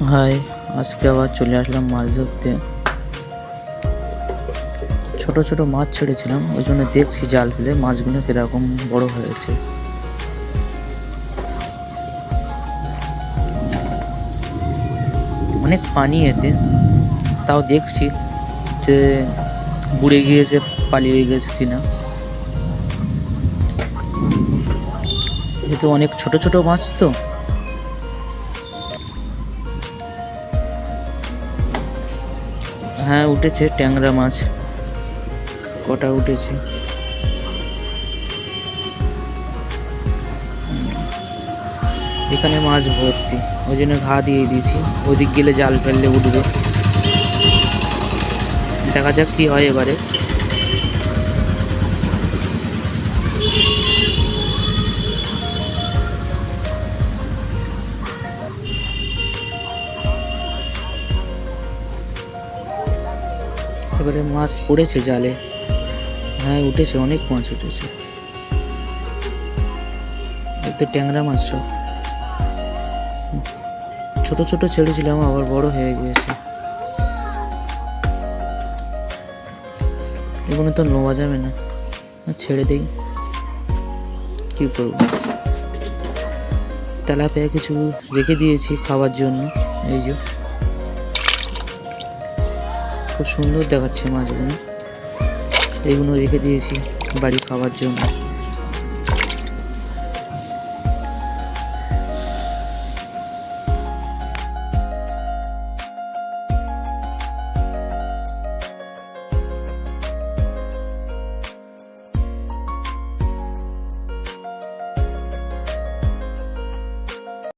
High, আজকে আবার চলে আসলাম মাছ ধরতে। ছোট ছোট মাছ ছেড়েছিলাম, ওই জন্য দেখছি জাল ফেলে মাছগুলো কিরকম বড় হয়েছে। অনেক পানি এতে, তাও দেখছি যে বুড়ে গিয়েছে, পালিয়ে গেছে কিনা। যেহেতু অনেক ছোট ছোট মাছ তো। হ্যাঁ, উঠেছে ট্যাংরা মাছ, কটা উঠেছে। এখানে মাছ ভর্তি, ওই জন্য ঘা দিয়ে দিয়েছি, ওদিক গেলে জাল ফেললে উঠবে। দেখা যাক কি হয় এবারে। এবারে মাছ পড়েছে জালে। হ্যাঁ, উঠেছে, অনেক মাছ উঠেছে। তো ট্যাংরা মাছ সব ছোট ছোট ছেড়েছিলাম, আবার বড় হয়ে গিয়েছে। এগুলো তো নেওয়া যাবে না, ছেড়ে দেই, কি করবো। তেলাপিয়া কিছু রেখে দিয়েছি খাবার জন্য। এই যে খুব সুন্দর দেখাচ্ছে মাছগুলো, এইগুলো রেখে দিয়েছি বাড়ি খাবার জন্য।